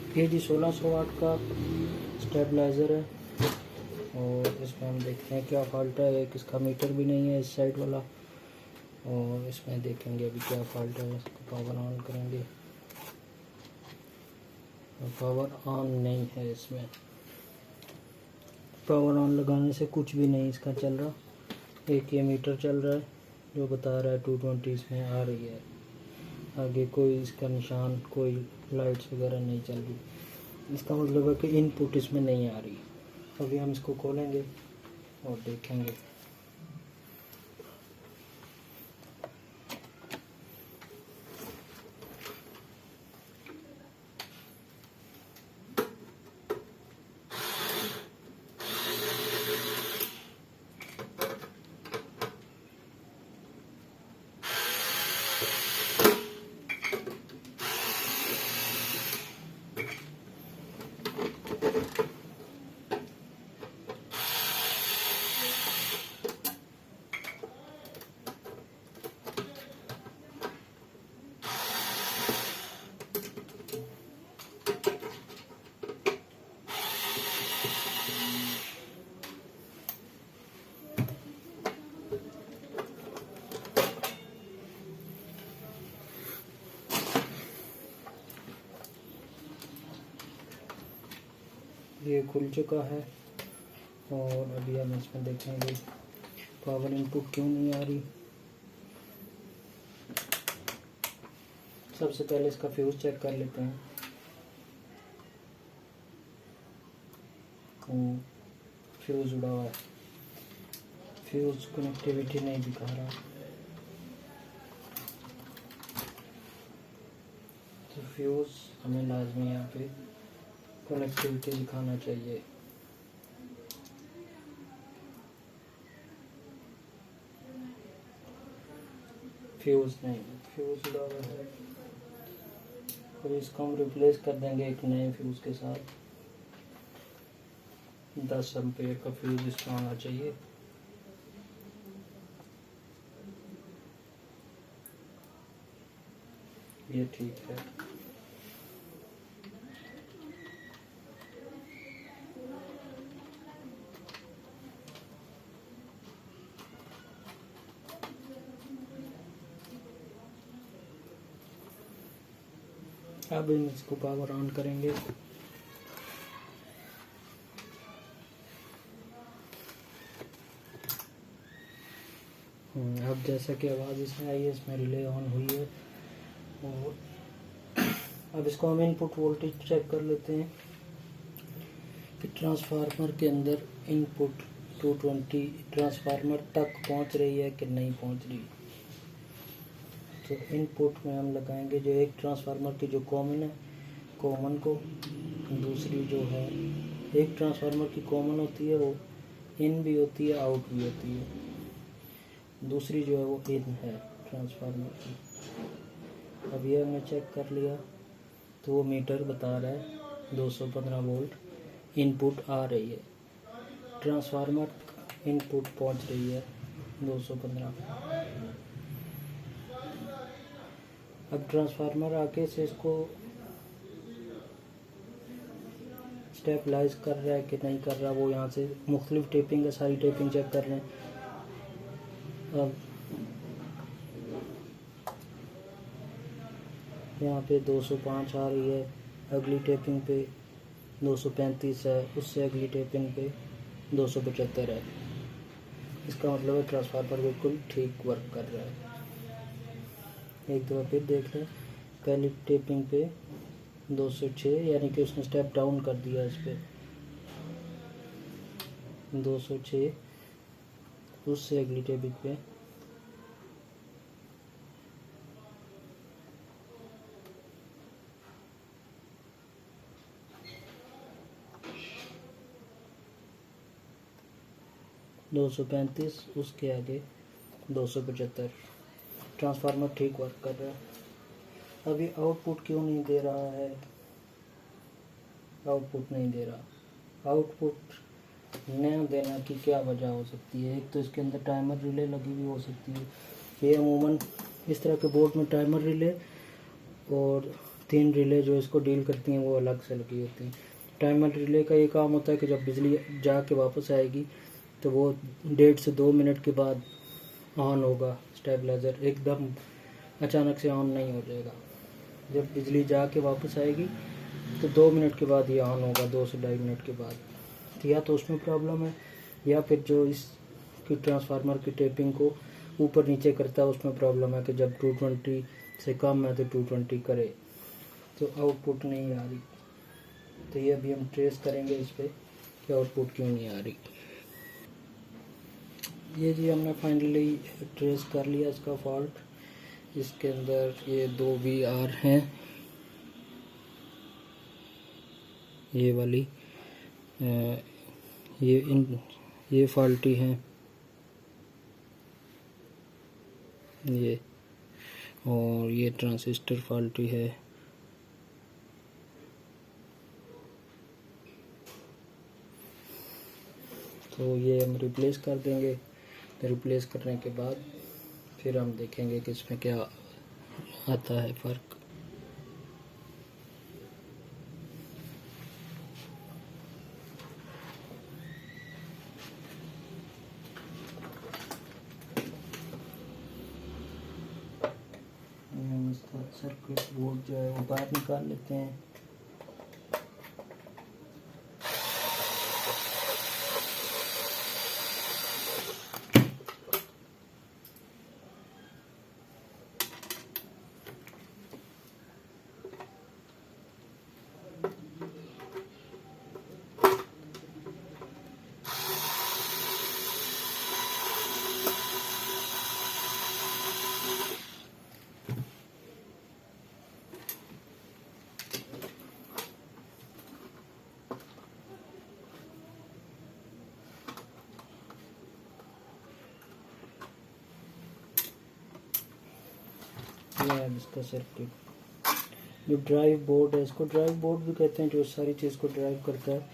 ये जी 1600 वाट का स्टेबलाइज़र है और इसमें हम देखते हैं क्या फॉल्ट है। एक इसका मीटर भी नहीं है इस साइड वाला, और इसमें देखेंगे अभी क्या फॉल्ट है। इसको पावर ऑन करेंगे, पावर ऑन नहीं है। इसमें पावर ऑन लगाने से कुछ भी नहीं इसका चल रहा। एक ये मीटर चल रहा है जो बता रहा है 220 इसमें आ रही है, आगे कोई इसका निशान, कोई लाइट्स वगैरह नहीं चल रही। इसका मतलब है कि इनपुट इसमें नहीं आ रही। अभी हम इसको खोलेंगे और देखेंगे। ये खुल चुका है और अभी हम इसमें देखेंगे पावर इनपुट क्यों नहीं आ रही। सबसे पहले इसका फ्यूज चेक कर लेते हैं। फ्यूज उड़ा हुआ है, फ्यूज कनेक्टिविटी नहीं दिखा रहा। तो फ्यूज हमें लाजमी यहाँ पे कनेक्टिविटी दिखाना चाहिए। फ्यूज नहीं, फ्यूज उड़ा हुआ है। और इसको हम रिप्लेस कर देंगे एक नए फ्यूज के साथ। 10 एम्पेयर का फ्यूज इसमें आना चाहिए। ये ठीक है। अब हम इसको पावर ऑन करेंगे। अब जैसा कि आवाज़ इसमें आई है, इसमें रिले ऑन हुई है। और अब इसको हम इनपुट वोल्टेज चेक कर लेते हैं कि ट्रांसफार्मर के अंदर इनपुट 220 ट्रांसफार्मर तक पहुंच रही है कि नहीं पहुंच रही। तो इनपुट में हम लगाएंगे जो एक ट्रांसफार्मर की जो कॉमन है, कॉमन को, दूसरी जो है एक ट्रांसफार्मर की कॉमन होती है वो इन भी होती है आउट भी होती है, दूसरी जो है वो इन है ट्रांसफार्मर की। अब ये हमने चेक कर लिया तो वो मीटर बता रहा है 215 वोल्ट इनपुट आ रही है, ट्रांसफार्मर इनपुट पहुंच रही है 215। अब ट्रांसफार्मर आके से इसको स्टेबलाइज कर रहा है कि नहीं कर रहा, वो यहाँ से मुख्तलिफ टेपिंग है, सारी टेपिंग चेक कर रहे हैं। अब यहाँ पे 205 आ रही है, अगली टेपिंग पे 235 है, उससे अगली टेपिंग पे 275 है। इसका मतलब है ट्रांसफार्मर बिल्कुल ठीक वर्क कर रहा है। एक दफ़ा फिर देख लें, पहली टेपिंग पे 206 यानी कि उसने स्टेप डाउन कर दिया इस पर 206, उससे अगली टेपिंग पे 235, उसके आगे 275। ट्रांसफार्मर ठीक वर्क कर रहा है। अभी आउटपुट क्यों नहीं दे रहा है? आउटपुट नहीं दे रहा। आउटपुट न देना की क्या वजह हो सकती है? एक तो इसके अंदर टाइमर रिले लगी हुई हो सकती है। ये अमूमन इस तरह के बोर्ड में टाइमर रिले और 3 रिले जो इसको डील करती हैं वो अलग से लगी होती हैं। टाइमर रिले का ये काम होता है कि जब बिजली जा के वापस आएगी तो वो 1.5 से 2 मिनट के बाद ऑन होगा। स्टेबलाइज़र एकदम अचानक से ऑन नहीं हो जाएगा। जब बिजली जा के वापस आएगी तो 2 मिनट के बाद ये ऑन होगा, 2 से 2.5 मिनट के बाद। तो या तो उसमें प्रॉब्लम है या फिर जो इसकी ट्रांसफार्मर की टेपिंग को ऊपर नीचे करता है उसमें प्रॉब्लम है कि जब 220 से कम है तो 220 करे तो आउटपुट नहीं आ रही। तो ये अभी हम ट्रेस करेंगे इस पर कि आउटपुट क्यों नहीं आ रही। ये जी हमने फाइनली ट्रेस कर लिया इसका फॉल्ट। इसके अंदर ये 2 VR हैं, ये वाली ये फॉल्टी हैं ये, और ये ट्रांजिस्टर फॉल्टी है। तो ये हम रिप्लेस कर देंगे। तो रिप्लेस करने के बाद फिर हम देखेंगे कि इसमें क्या आता है फ़र्क। हम इसका सर्किट बोर्ड जो है वो बाहर निकाल लेते हैं। ये है इसका सर्किट। जो ड्राइव बोर्ड है, इसको ड्राइव बोर्ड भी कहते हैं, जो सारी चीज़ को ड्राइव करता है।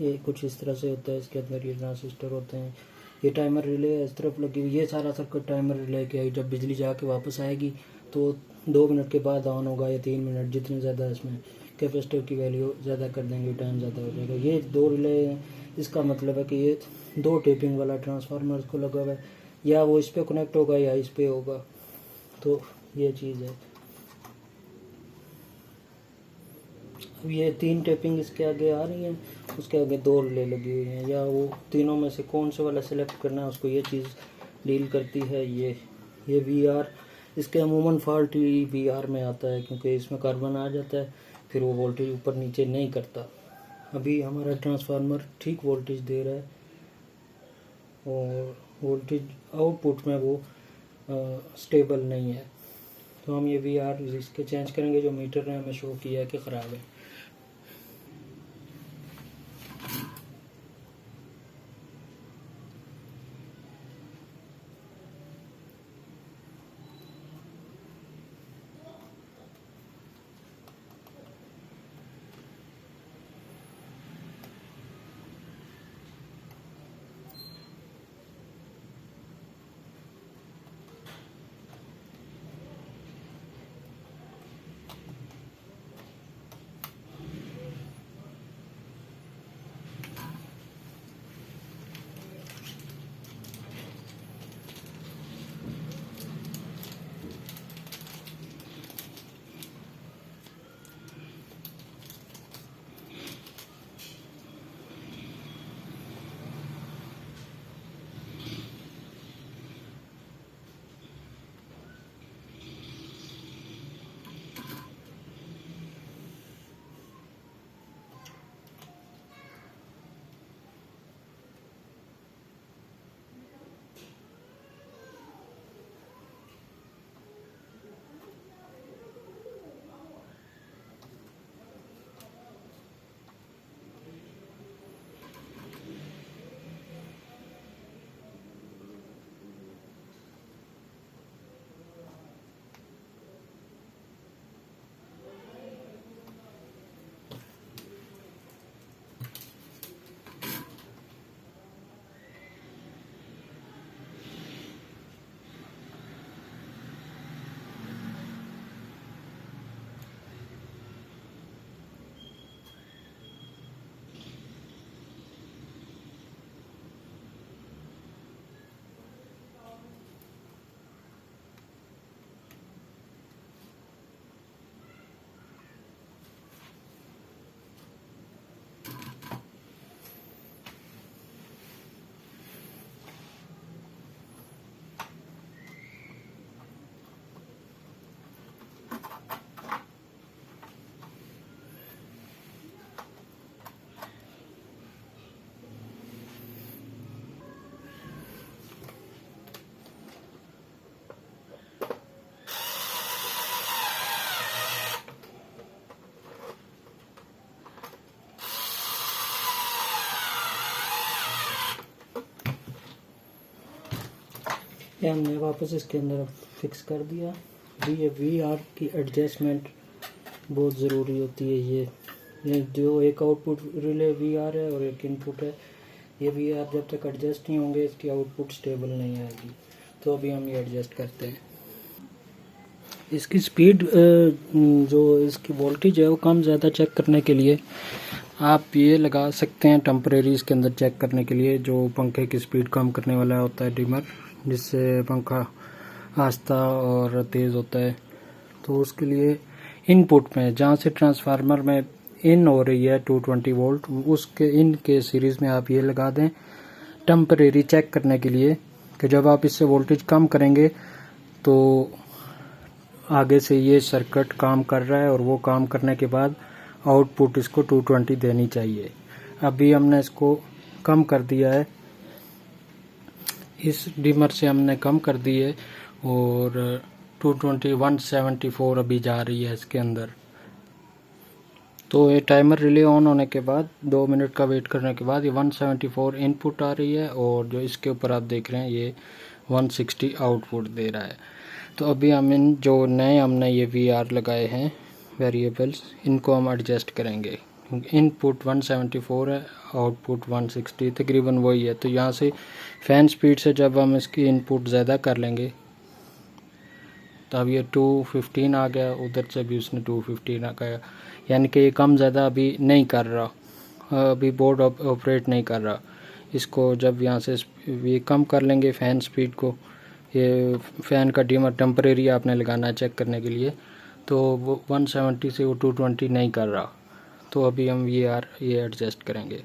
ये कुछ इस तरह से होता है। इसके अंदर ये ट्रांजिस्टर होते हैं। ये टाइमर रिले है इस तरफ लगी हुई। ये सारा सर्किट टाइमर रिले के है। जब बिजली जाके वापस आएगी तो 2 मिनट के बाद ऑन होगा या 3 मिनट, जितने ज़्यादा इसमें कैपेसिटर की वैल्यू ज़्यादा कर देंगे टाइम ज़्यादा हो जाएगा। ये 2 रिले हैं। इसका मतलब है कि ये 2 टेपिंग वाला ट्रांसफार्मर को लगा हुआ है, या वो इस पर कनेक्ट होगा या इस पर होगा। तो ये चीज़ है। अब ये 3 टेपिंग इसके आगे आ रही हैं, उसके आगे 2 रिले लगी हुई हैं, या वो तीनों में से कौन से वाला सेलेक्ट करना है उसको ये चीज़ डील करती है। ये VR इसके अमूमन फॉल्ट ही VR में आता है, क्योंकि इसमें कार्बन आ जाता है, फिर वो वोल्टेज ऊपर नीचे नहीं करता। अभी हमारा ट्रांसफार्मर ठीक वोल्टेज दे रहा है और वोल्टेज आउटपुट में वो स्टेबल नहीं है। तो हम ये VR इसके चेंज करेंगे। जो मीटर ने हमें शो किया है कि ख़राब है। ये हमने वापस इसके अंदर फिक्स कर दिया। अभी ये VR की एडजस्टमेंट बहुत ज़रूरी होती है। ये जो एक आउटपुट रिले VR है और एक इनपुट है, ये VR जब तक एडजस्ट नहीं होंगे इसकी आउटपुट स्टेबल नहीं आएगी। तो अभी हम ये एडजस्ट करते हैं। इसकी स्पीड जो इसकी वोल्टेज है वो कम ज़्यादा चेक करने के लिए आप ये लगा सकते हैं टेम्परेरी इसके अंदर चेक करने के लिए, जो पंखे की स्पीड कम करने वाला होता है डिमर, जिससे पंखा आहिस्ता और तेज़ होता है। तो उसके लिए इनपुट में जहाँ से ट्रांसफार्मर में इन हो रही है 220 वोल्ट, उसके इन के सीरीज़ में आप ये लगा दें टेम्परेरी चेक करने के लिए कि जब आप इससे वोल्टेज कम करेंगे तो आगे से ये सर्किट काम कर रहा है और वो काम करने के बाद आउटपुट इसको 220 देनी चाहिए। अभी हमने इसको कम कर दिया है, इस डिमर से हमने कम कर दी है और 220 174 अभी जा रही है इसके अंदर। तो ये टाइमर रिले ऑन होने के बाद 2 मिनट का वेट करने के बाद ये 174 इनपुट आ रही है और जो इसके ऊपर आप देख रहे हैं ये 160 आउटपुट दे रहा है। तो अभी हम इन जो नए हमने ये VR लगाए हैं वेरिएबल्स, इनको हम एडजस्ट करेंगे। इनपुट 174 है, आउटपुट 160 तकरीबन वही है। तो यहाँ से फ़ैन स्पीड से जब हम इसकी इनपुट ज़्यादा कर लेंगे तो अब ये 215 आ गया, उधर से भी उसने 215 आ गया, यानी कि ये कम ज़्यादा अभी नहीं कर रहा, अभी बोर्ड ऑपरेट नहीं कर रहा। इसको जब यहाँ से ये कम कर लेंगे फ़ैन स्पीड को, ये फ़ैन का डिमर टेम्परेरी आपने लगाना है चेक करने के लिए, तो वो 170 से वो 220 नहीं कर रहा। तो अभी हम ये एडजस्ट करेंगे।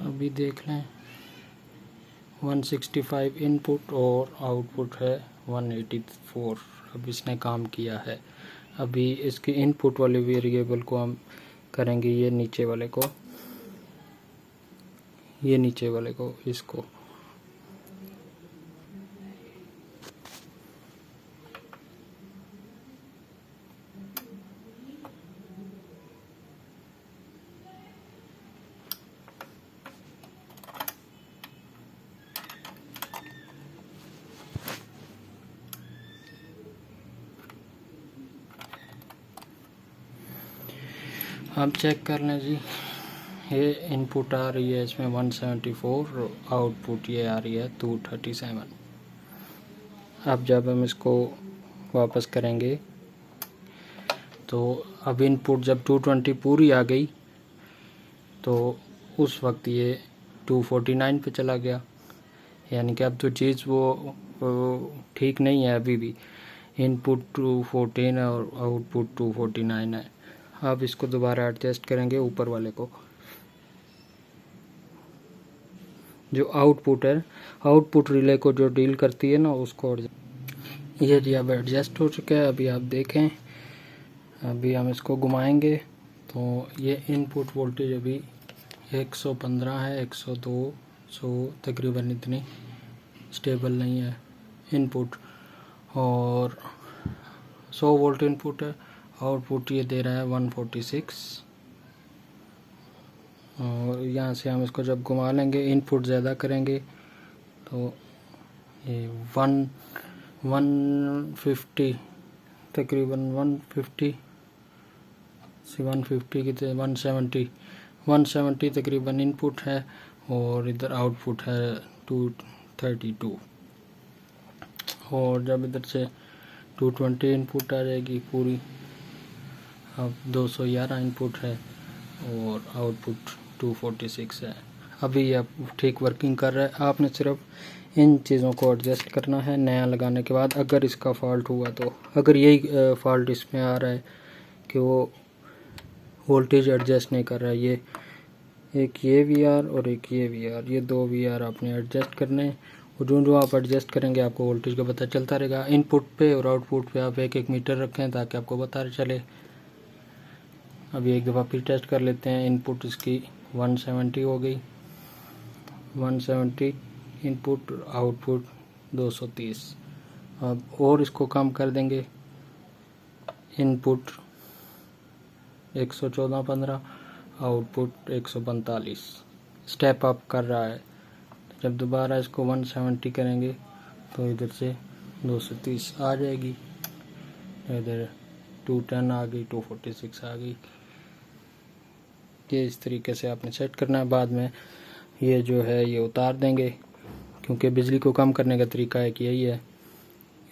अभी देख लें 165 इनपुट और आउटपुट है 184। अब इसने काम किया है। अभी इसके इनपुट वाले वेरिएबल को हम करेंगे ये नीचे वाले को, इसको आप चेक कर लें जी। ये इनपुट आ रही है इसमें 174, आउटपुट ये आ रही है 237। अब जब हम इसको वापस करेंगे तो अब इनपुट जब 220 पूरी आ गई तो उस वक्त ये 249 पे चला गया, यानी कि अब तो चीज़ वो ठीक नहीं है। अभी भी इनपुट 214 है और आउटपुट 249 है। अब इसको दोबारा एडजस्ट करेंगे ऊपर वाले को, जो आउटपुट है, आउटपुट रिले को जो डील करती है ना उसको। ये जी अब एडजस्ट हो चुका है। अभी आप देखें, अभी हम इसको घुमाएंगे तो ये इनपुट वोल्टेज अभी 115 है, 102 तकरीबन इतनी स्टेबल नहीं है इनपुट, और 100 वोल्ट इनपुट है। आउटपुट ये दे रहा है 146। और यहाँ से हम इसको जब घुमा लेंगे, इनपुट ज़्यादा करेंगे तो ये 150 तकरीबन 150 से 150 की 170 तकरीबन इनपुट है और इधर आउटपुट है 232। और जब इधर से 220 इनपुट आ जाएगी पूरी, अब 211 इनपुट है और आउटपुट 246 है। अभी ये ठीक वर्किंग कर रहा है। आपने सिर्फ इन चीज़ों को एडजस्ट करना है नया लगाने के बाद। अगर इसका फॉल्ट हुआ तो, अगर यही फॉल्ट इसमें आ रहा है कि वो वोल्टेज एडजस्ट नहीं कर रहा है, ये एक ये VR और एक ये VR, ये 2 VR आपने एडजस्ट करने हैं। और जो आप एडजस्ट करेंगे आपको वोल्टेज का पता चलता रहेगा। इनपुट पे और आउटपुट पे आप एक मीटर रखें ताकि आपको पता चले। अभी एक दफ़ा फिर टेस्ट कर लेते हैं। इनपुट इसकी 170 हो गई, 170 इनपुट, आउटपुट 230। अब और इसको कम कर देंगे। Input 114.15, output 145। स्टेप अप कर रहा है। जब दोबारा इसको 170 करेंगे तो इधर से 230 आ जाएगी, इधर 210 आ गई, 246 आ गई। ये इस तरीके से आपने सेट करना है। बाद में ये जो है ये उतार देंगे, क्योंकि बिजली को कम करने का तरीका एक यही है।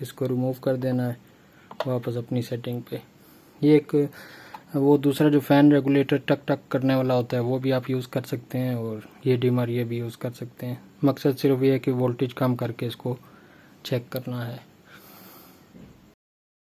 इसको रिमूव कर देना है वापस अपनी सेटिंग पे। ये एक वो दूसरा जो फ़ैन रेगुलेटर टक टक करने वाला होता है वो भी आप यूज़ कर सकते हैं, और ये डिमर ये भी यूज़ कर सकते हैं। मकसद सिर्फ ये है कि वोल्टेज कम करके इसको चेक करना है।